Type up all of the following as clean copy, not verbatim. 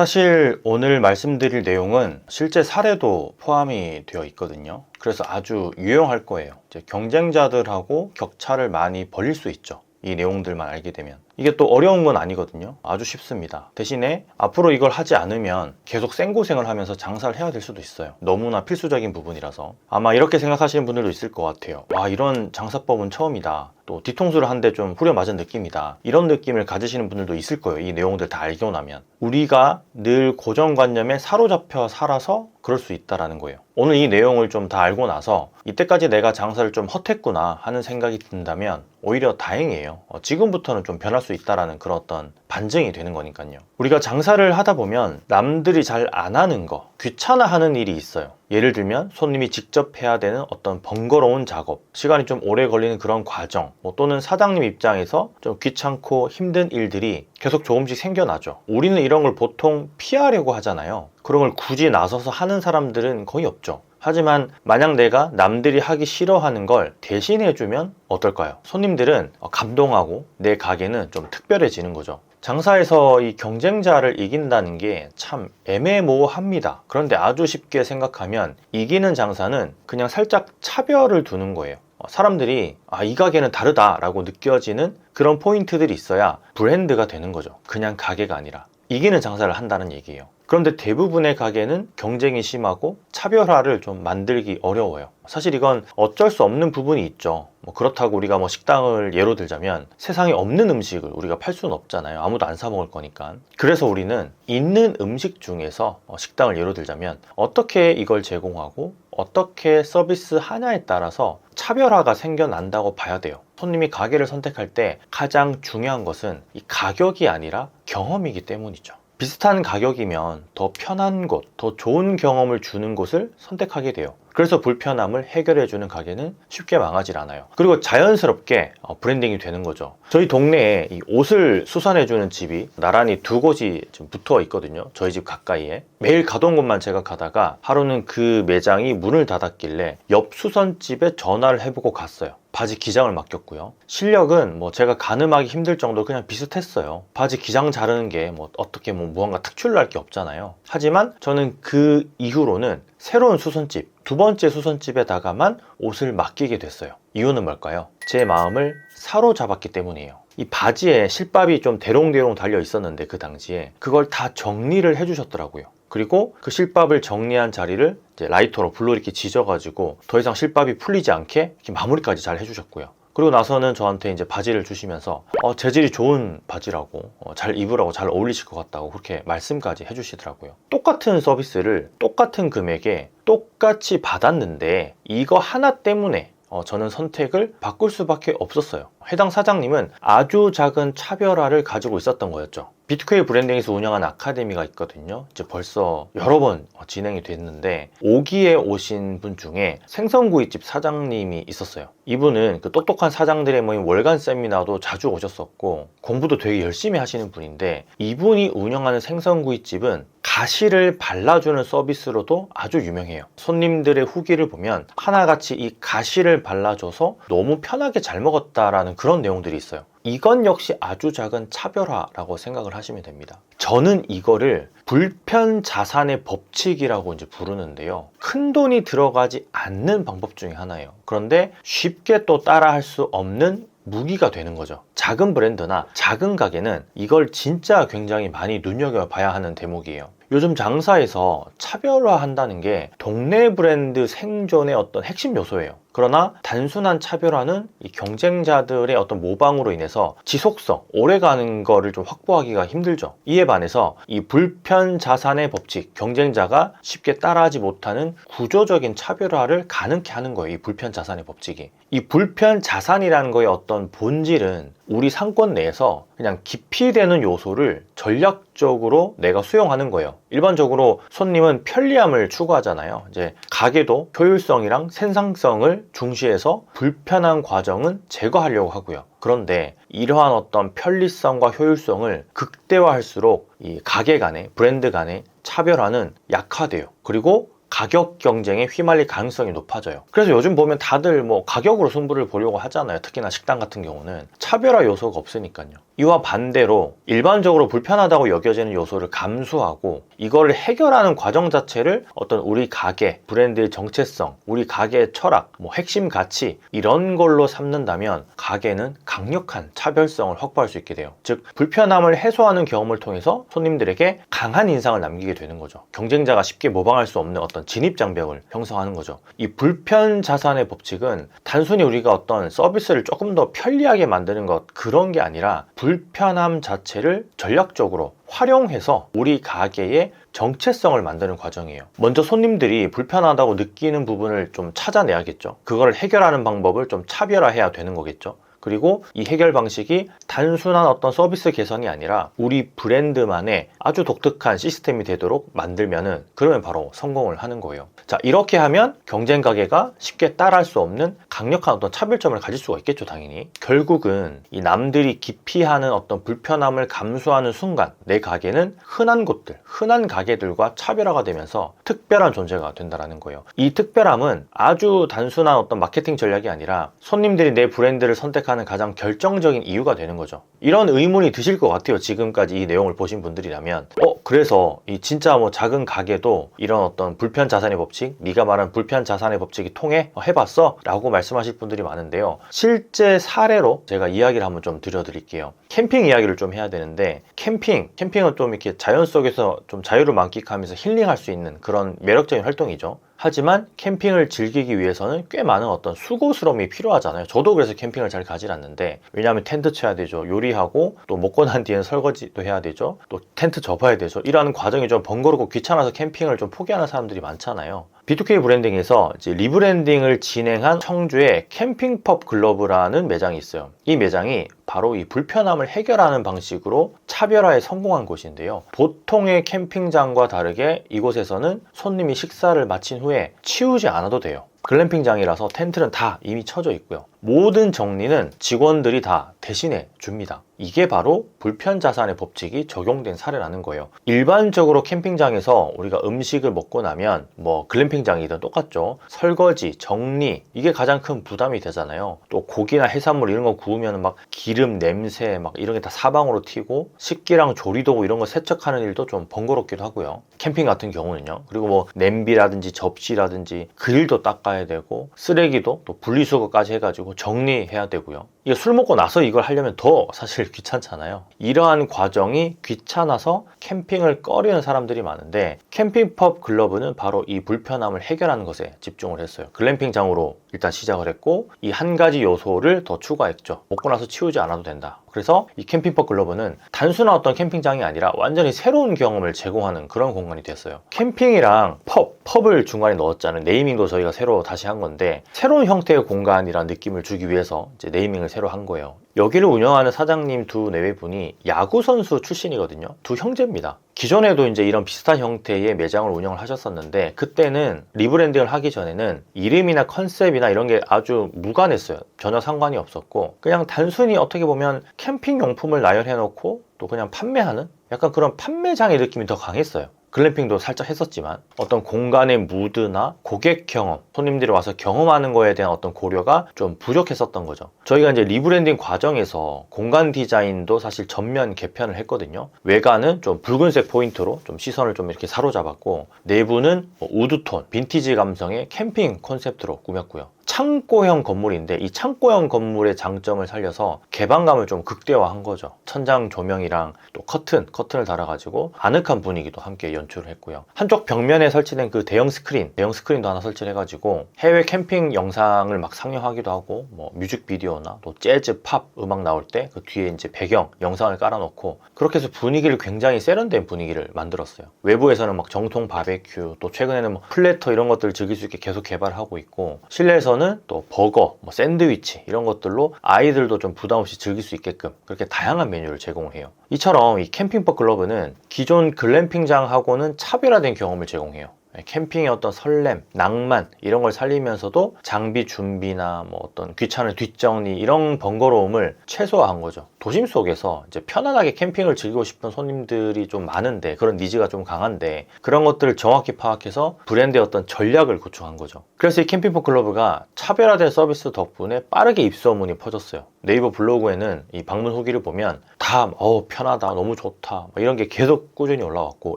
사실 오늘 말씀드릴 내용은 실제 사례도 포함이 되어 있거든요. 그래서 아주 유용할 거예요. 이제 경쟁자들하고 격차를 많이 벌릴 수 있죠. 이 내용들만 알게 되면. 이게 또 어려운 건 아니거든요. 아주 쉽습니다. 대신에 앞으로 이걸 하지 않으면 계속 생고생을 하면서 장사를 해야 될 수도 있어요. 너무나 필수적인 부분이라서. 아마 이렇게 생각하시는 분들도 있을 것 같아요. 와, 이런 장사법은 처음이다. 또 뒤통수를 한 대 좀 후려맞은 느낌이다. 이런 느낌을 가지시는 분들도 있을 거예요. 이 내용들 다 알고 나면. 우리가 늘 고정관념에 사로잡혀 살아서 그럴 수 있다라는 거예요. 오늘 이 내용을 좀 다 알고 나서 이때까지 내가 장사를 좀 헛했구나 하는 생각이 든다면 오히려 다행이에요. 지금부터는 좀 변할 수 있다라는 그런 어떤 반증이 되는 거니까요. 우리가 장사를 하다 보면 남들이 잘 안 하는 거, 귀찮아하는 일이 있어요. 예를 들면 손님이 직접 해야 되는 어떤 번거로운 작업, 시간이 좀 오래 걸리는 그런 과정, 또는 사장님 입장에서 좀 귀찮고 힘든 일들이 계속 조금씩 생겨나죠. 우리는 이런 걸 보통 피하려고 하잖아요. 그런 걸 굳이 나서서 하는 사람들은 거의 없죠. 하지만 만약 내가 남들이 하기 싫어하는 걸 대신해주면 어떨까요? 손님들은 감동하고 내 가게는 좀 특별해지는 거죠. 장사에서 이 경쟁자를 이긴다는 게 참 애매모호합니다. 그런데 아주 쉽게 생각하면 이기는 장사는 그냥 살짝 차별을 두는 거예요. 사람들이 이 가게는 다르다라고 느껴지는 그런 포인트들이 있어야 브랜드가 되는 거죠. 그냥 가게가 아니라 이기는 장사를 한다는 얘기예요. 그런데 대부분의 가게는 경쟁이 심하고 차별화를 좀 만들기 어려워요. 사실 이건 어쩔 수 없는 부분이 있죠. 그렇다고 우리가 식당을 예로 들자면 세상에 없는 음식을 우리가 팔 수는 없잖아요. 아무도 안 사 먹을 거니까. 그래서 우리는 있는 음식 중에서 식당을 예로 들자면 어떻게 이걸 제공하고 어떻게 서비스 하냐에 따라서 차별화가 생겨난다고 봐야 돼요. 손님이 가게를 선택할 때 가장 중요한 것은 이 가격이 아니라 경험이기 때문이죠. 비슷한 가격이면 더 편한 곳, 더 좋은 경험을 주는 곳을 선택하게 돼요. 그래서 불편함을 해결해주는 가게는 쉽게 망하질 않아요. 그리고 자연스럽게 브랜딩이 되는 거죠. 저희 동네에 이 옷을 수선해주는 집이 나란히 두 곳이 지금 붙어 있거든요. 저희 집 가까이에. 매일 가던 곳만 제가 가다가 하루는 그 매장이 문을 닫았길래 옆 수선집에 전화를 해보고 갔어요. 바지 기장을 맡겼고요. 실력은 제가 가늠하기 힘들 정도로 그냥 비슷했어요. 바지 기장 자르는 게 어떻게 무언가 특출날 게 없잖아요. 하지만 저는 그 이후로는 새로운 수선집, 두 번째 수선집에다가만 옷을 맡기게 됐어요. 이유는 뭘까요? 제 마음을 사로잡았기 때문이에요. 이 바지에 실밥이 좀 대롱대롱 달려 있었는데 그 당시에 그걸 다 정리를 해주셨더라고요. 그리고 그 실밥을 정리한 자리를 이제 라이터로 불로 이렇게 지져가지고 더 이상 실밥이 풀리지 않게 이렇게 마무리까지 잘 해주셨고요. 그리고 나서는 저한테 이제 바지를 주시면서 재질이 좋은 바지라고 잘 입으라고 잘 어울리실 것 같다고 그렇게 말씀까지 해주시더라고요. 똑같은 서비스를 똑같은 금액에 똑같이 받았는데 이거 하나 때문에 저는 선택을 바꿀 수밖에 없었어요. 해당 사장님은 아주 작은 차별화를 가지고 있었던 거였죠. 비트코인 브랜딩에서 운영한 아카데미가 있거든요. 이제 벌써 여러 번 진행이 됐는데 5기에 오신 분 중에 생선구이집 사장님이 있었어요. 이분은 그 똑똑한 사장들의 모임 월간 세미나도 자주 오셨었고 공부도 되게 열심히 하시는 분인데 이분이 운영하는 생선구이집은 가시를 발라주는 서비스로도 아주 유명해요. 손님들의 후기를 보면 하나같이 이 가시를 발라줘서 너무 편하게 잘 먹었다라는 그런 내용들이 있어요. 이건 역시 아주 작은 차별화라고 생각을 하시면 됩니다. 저는 이거를 불편자산의 법칙이라고 이제 부르는데요. 큰 돈이 들어가지 않는 방법 중에 하나예요. 그런데 쉽게 또 따라할 수 없는 무기가 되는 거죠. 작은 브랜드나 작은 가게는 이걸 진짜 굉장히 많이 눈여겨봐야 하는 대목이에요. 요즘 장사에서 차별화한다는 게 동네 브랜드 생존의 어떤 핵심 요소예요. 그러나 단순한 차별화는 이 경쟁자들의 어떤 모방으로 인해서 지속성, 오래가는 거를 좀 확보하기가 힘들죠. 이에 반해서 이 불편자산의 법칙, 경쟁자가 쉽게 따라하지 못하는 구조적인 차별화를 가능케 하는 거예요. 이 불편자산의 법칙이. 이 불편자산이라는 거의 어떤 본질은 우리 상권 내에서 그냥 기피되는 요소를 전략적으로 내가 수용하는 거예요. 일반적으로 손님은 편리함을 추구하잖아요. 이제 가게도 효율성이랑 생산성을 중시해서 불편한 과정은 제거하려고 하고요. 그런데 이러한 어떤 편리성과 효율성을 극대화할수록 이 가게 간의 브랜드 간의 차별화는 약화돼요. 그리고 가격 경쟁에 휘말릴 가능성이 높아져요. 그래서 요즘 보면 다들 가격으로 승부를 보려고 하잖아요. 특히나 식당 같은 경우는 차별화 요소가 없으니까요. 이와 반대로 일반적으로 불편하다고 여겨지는 요소를 감수하고 이거를 해결하는 과정 자체를 어떤 우리 가게, 브랜드의 정체성, 우리 가게의 철학, 뭐 핵심 가치 이런 걸로 삼는다면 가게는 강력한 차별성을 확보할 수 있게 돼요. 즉 불편함을 해소하는 경험을 통해서 손님들에게 강한 인상을 남기게 되는 거죠. 경쟁자가 쉽게 모방할 수 없는 어떤 진입장벽을 형성하는 거죠. 이 불편 자산의 법칙은 단순히 우리가 어떤 서비스를 조금 더 편리하게 만드는 것 그런 게 아니라 불편함 자체를 전략적으로 활용해서 우리 가게의 정체성을 만드는 과정이에요. 먼저 손님들이 불편하다고 느끼는 부분을 좀 찾아내야겠죠. 그걸 해결하는 방법을 좀 차별화해야 되는 거겠죠. 그리고 이 해결 방식이 단순한 어떤 서비스 개선이 아니라 우리 브랜드만의 아주 독특한 시스템이 되도록 만들면은 그러면 바로 성공을 하는 거예요. 자, 이렇게 하면 경쟁 가게가 쉽게 따라할 수 없는 강력한 어떤 차별점을 가질 수가 있겠죠, 당연히. 결국은 이 남들이 기피하는 어떤 불편함을 감수하는 순간 내 가게는 흔한 곳들, 흔한 가게들과 차별화가 되면서 특별한 존재가 된다는 거예요. 이 특별함은 아주 단순한 어떤 마케팅 전략이 아니라 손님들이 내 브랜드를 선택하는 가장 결정적인 이유가 되는 거죠. 이런 의문이 드실 것 같아요. 지금까지 이 내용을 보신 분들이라면 그래서 이 진짜 뭐 작은 가게도 이런 어떤 불편 자산의 법칙, 네가 말한 불편 자산의 법칙이 통해? 해봤어? 라고 말씀하실 분들이 많은데요. 실제 사례로 제가 이야기를 한번 좀 드려드릴게요. 캠핑 이야기를 좀 해야 되는데 캠핑은 좀 이렇게 자연 속에서 좀 자유를 만끽하면서 힐링할 수 있는 그런 매력적인 활동이죠. 하지만 캠핑을 즐기기 위해서는 꽤 많은 어떤 수고스러움이 필요하잖아요. 저도 그래서 캠핑을 잘 가질 않는데, 왜냐하면 텐트 쳐야 되죠. 요리하고 또 먹고 난 뒤에는 설거지도 해야 되죠. 또 텐트 접어야 되죠. 이러는 과정이 좀 번거롭고 귀찮아서 캠핑을 좀 포기하는 사람들이 많잖아요. B2K 브랜딩에서 이제 리브랜딩을 진행한 청주의 캠핑펍 글러브라는 매장이 있어요. 이 매장이 바로 이 불편함을 해결하는 방식으로 차별화에 성공한 곳인데요. 보통의 캠핑장과 다르게 이곳에서는 손님이 식사를 마친 후에 치우지 않아도 돼요. 글램핑장이라서 텐트는 다 이미 쳐져 있고요. 모든 정리는 직원들이 다 대신해 줍니다. 이게 바로 불편자산의 법칙이 적용된 사례라는 거예요. 일반적으로 캠핑장에서 우리가 음식을 먹고 나면 뭐 글램핑장이든 똑같죠. 설거지, 정리 이게 가장 큰 부담이 되잖아요. 또 고기나 해산물 이런 거 구우면 막 기름, 냄새 막 이런 게 다 사방으로 튀고 식기랑 조리도구 이런 거 세척하는 일도 좀 번거롭기도 하고요. 캠핑 같은 경우는요. 그리고 뭐 냄비라든지 접시라든지 그릴도 닦아야 되고 쓰레기도 또 분리수거까지 해가지고 정리해야 되고요. 이게 술 먹고 나서 이걸 하려면 더 사실 귀찮잖아요. 이러한 과정이 귀찮아서 캠핑을 꺼리는 사람들이 많은데 캠핑펍 글러브는 바로 이 불편함을 해결하는 것에 집중을 했어요. 글램핑장으로 일단 시작을 했고 이 한 가지 요소를 더 추가했죠. 먹고 나서 치우지 않아도 된다. 그래서 이 캠핑펍 글러브는 단순한 어떤 캠핑장이 아니라 완전히 새로운 경험을 제공하는 그런 공간이 됐어요. 캠핑이랑 펍을 중간에 넣었잖아요. 네이밍도 저희가 새로 다시 한 건데 새로운 형태의 공간이라는 느낌을 주기 위해서 이제 네이밍을 새로 한 거예요. 여기를 운영하는 사장님 두 내외분이 야구선수 출신이거든요. 두 형제입니다. 기존에도 이제 이런 비슷한 형태의 매장을 운영을 하셨었는데 그때는 리브랜딩을 하기 전에는 이름이나 컨셉이나 이런 게 아주 무관했어요. 전혀 상관이 없었고 그냥 단순히 어떻게 보면 캠핑 용품을 나열해 놓고 또 그냥 판매하는 약간 그런 판매장의 느낌이 더 강했어요. 글램핑도 살짝 했었지만 어떤 공간의 무드나 고객 경험, 손님들이 와서 경험하는 거에 대한 어떤 고려가 좀 부족했었던 거죠. 저희가 이제 리브랜딩 과정에서 공간 디자인도 사실 전면 개편을 했거든요. 외관은 좀 붉은색 포인트로 좀 시선을 좀 이렇게 사로잡았고 내부는 우드톤, 빈티지 감성의 캠핑 콘셉트로 꾸몄고요. 창고형 건물인데 이 창고형 건물의 장점을 살려서 개방감을 좀 극대화한 거죠. 천장 조명이랑 또 커튼을 달아가지고 아늑한 분위기도 함께 연출을 했고요. 한쪽 벽면에 설치된 그 대형 스크린도 하나 설치를 해가지고 해외 캠핑 영상을 막 상영하기도 하고 뭐 뮤직비디오나 또 재즈, 팝 음악 나올 때 그 뒤에 이제 배경 영상을 깔아놓고 그렇게 해서 분위기를 굉장히 세련된 분위기를 만들었어요. 외부에서는 막 정통 바베큐 또 최근에는 뭐 플래터 이런 것들을 즐길 수 있게 계속 개발하고 있고 실내에서는 또 버거, 뭐 샌드위치 이런 것들로 아이들도 좀 부담 없이 즐길 수 있게끔 그렇게 다양한 메뉴를 제공을 해요. 이처럼 이 캠핑펍 글러브는 기존 글램핑장하고는 차별화된 경험을 제공해요. 캠핑의 어떤 설렘, 낭만 이런 걸 살리면서도 장비 준비나 뭐 어떤 귀찮은 뒷정리 이런 번거로움을 최소화한 거죠. 도심 속에서 이제 편안하게 캠핑을 즐기고 싶은 손님들이 좀 많은데, 그런 니즈가 좀 강한데, 그런 것들을 정확히 파악해서 브랜드의 어떤 전략을 구축한 거죠. 그래서 이 캠핑포 클러브가 차별화된 서비스 덕분에 빠르게 입소문이 퍼졌어요. 네이버 블로그에는 이 방문 후기를 보면 다 편하다, 너무 좋다 이런 게 계속 꾸준히 올라왔고,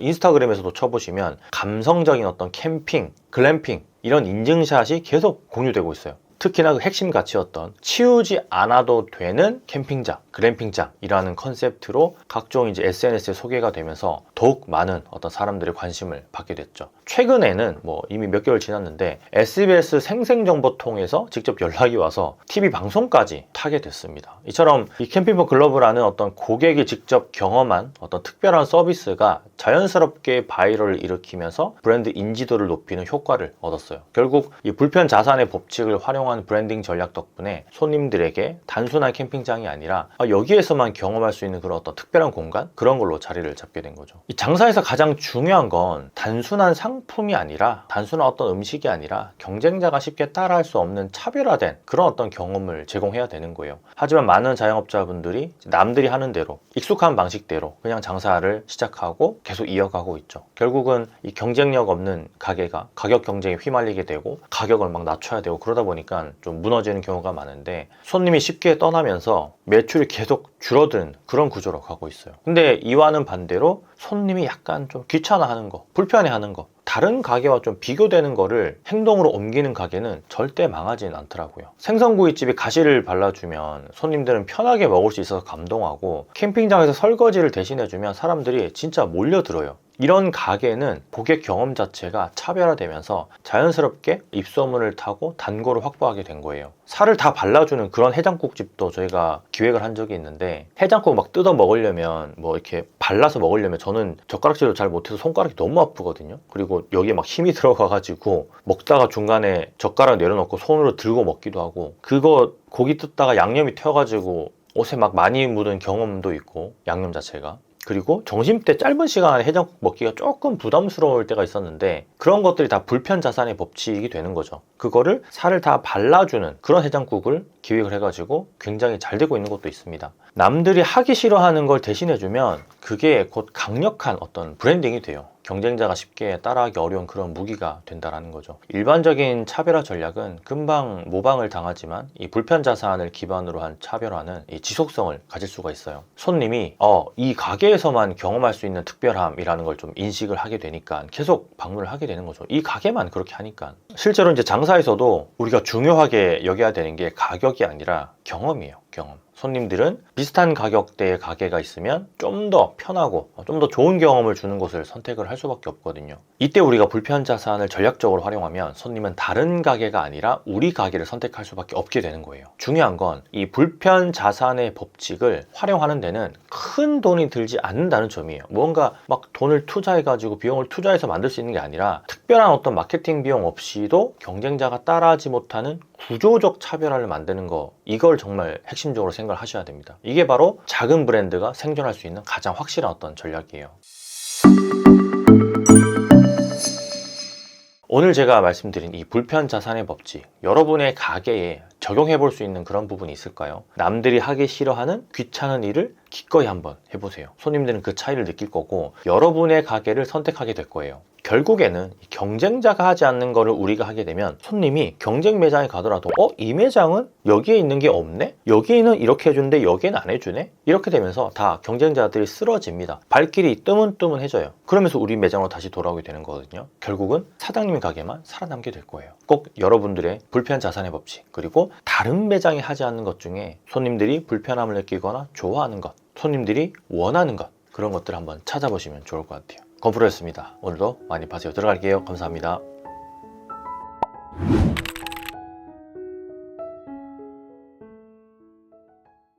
인스타그램에서도 쳐보시면 감성적인 어떤 캠핑, 글램핑 이런 인증샷이 계속 공유되고 있어요. 특히나 그 핵심 가치였던 치우지 않아도 되는 캠핑장, 글램핑장이라는 컨셉트로 각종 이제 SNS에 소개가 되면서 더욱 많은 어떤 사람들의 관심을 받게 됐죠. 최근에는 뭐 이미 몇 개월 지났는데 SBS 생생정보통에서 직접 연락이 와서 TV 방송까지 타게 됐습니다. 이처럼 이 캠핑포 글러브라는 어떤 고객이 직접 경험한 어떤 특별한 서비스가 자연스럽게 바이럴을 일으키면서 브랜드 인지도를 높이는 효과를 얻었어요. 결국 이 불편 자산의 법칙을 활용한 브랜딩 전략 덕분에 손님들에게 단순한 캠핑장이 아니라 여기에서만 경험할 수 있는 그런 어떤 특별한 공간, 그런 걸로 자리를 잡게 된 거죠. 이 장사에서 가장 중요한 건 단순한 상품이 아니라, 단순한 어떤 음식이 아니라 경쟁자가 쉽게 따라할 수 없는 차별화된 그런 어떤 경험을 제공해야 되는 거예요. 하지만 많은 자영업자분들이 남들이 하는 대로, 익숙한 방식대로 그냥 장사를 시작하고 계속 이어가고 있죠. 결국은 이 경쟁력 없는 가게가 가격 경쟁에 휘말리게 되고 가격을 막 낮춰야 되고, 그러다 보니까 좀 무너지는 경우가 많은데, 손님이 쉽게 떠나면서 매출이 계속 줄어드는 그런 구조로 가고 있어요. 근데 이와는 반대로 손님이 약간 좀 귀찮아하는 거, 불편해하는 거, 다른 가게와 좀 비교되는 거를 행동으로 옮기는 가게는 절대 망하지는 않더라고요. 생선구이집에 가시를 발라주면 손님들은 편하게 먹을 수 있어서 감동하고, 캠핑장에서 설거지를 대신해주면 사람들이 진짜 몰려들어요. 이런 가게는 고객 경험 자체가 차별화되면서 자연스럽게 입소문을 타고 단골을 확보하게 된 거예요. 살을 다 발라주는 그런 해장국집도 저희가 기획을 한 적이 있는데, 해장국 막 뜯어 먹으려면 뭐 이렇게 발라서 먹으려면 저는 젓가락질을 잘 못해서 손가락이 너무 아프거든요. 그리고 여기에 막 힘이 들어가가지고 먹다가 중간에 젓가락 내려놓고 손으로 들고 먹기도 하고, 그거 고기 뜯다가 양념이 튀어가지고 옷에 막 많이 묻은 경험도 있고, 양념 자체가. 그리고 점심때 짧은 시간에 해장국 먹기가 조금 부담스러울 때가 있었는데, 그런 것들이 다 불편자산의 법칙이 되는 거죠. 그거를 살을 다 발라주는 그런 해장국을 기획을 해가지고 굉장히 잘 되고 있는 것도 있습니다. 남들이 하기 싫어하는 걸 대신해주면 그게 곧 강력한 어떤 브랜딩이 돼요. 경쟁자가 쉽게 따라하기 어려운 그런 무기가 된다는 거죠. 일반적인 차별화 전략은 금방 모방을 당하지만, 이 불편 자산을 기반으로 한 차별화는 이 지속성을 가질 수가 있어요. 손님이 이 가게에서만 경험할 수 있는 특별함이라는 걸 좀 인식을 하게 되니까 계속 방문을 하게 되는 거죠. 이 가게만 그렇게 하니까. 실제로 이제 장사에서도 우리가 중요하게 여겨야 되는 게 가격이 아니라 경험이에요. 경험. 손님들은 비슷한 가격대의 가게가 있으면 좀 더 편하고 좀 더 좋은 경험을 주는 곳을 선택을 할 수밖에 없거든요. 이때 우리가 불편 자산을 전략적으로 활용하면 손님은 다른 가게가 아니라 우리 가게를 선택할 수밖에 없게 되는 거예요. 중요한 건 이 불편 자산의 법칙을 활용하는 데는 큰 돈이 들지 않는다는 점이에요. 뭔가 막 돈을 투자해가지고 비용을 투자해서 만들 수 있는 게 아니라, 특별한 어떤 마케팅 비용 없이도 경쟁자가 따라하지 못하는 구조적 차별화를 만드는 거, 이걸 정말 핵심적으로 생각을 하셔야 됩니다. 이게 바로 작은 브랜드가 생존할 수 있는 가장 확실한 어떤 전략이에요. 오늘 제가 말씀드린 이 불편 자산의 법칙, 여러분의 가게에 적용해 볼 수 있는 그런 부분이 있을까요? 남들이 하기 싫어하는 귀찮은 일을 기꺼이 한번 해보세요. 손님들은 그 차이를 느낄 거고, 여러분의 가게를 선택하게 될 거예요. 결국에는 경쟁자가 하지 않는 거를 우리가 하게 되면 손님이 경쟁 매장에 가더라도 이 매장은 여기에 있는 게 없네? 여기는 이렇게 해주는데 여기는 안 해주네? 이렇게 되면서 다 경쟁자들이 쓰러집니다. 발길이 뜨문뜨문해져요. 그러면서 우리 매장으로 다시 돌아오게 되는 거거든요. 결국은 사장님 가게만 살아남게 될 거예요. 꼭 여러분들의 불편 자산의 법칙, 그리고 다른 매장이 하지 않는 것 중에 손님들이 불편함을 느끼거나 좋아하는 것, 손님들이 원하는 것, 그런 것들을 한번 찾아보시면 좋을 것 같아요. 건프로였습니다. 오늘도 많이 파세요. 들어갈게요. 감사합니다.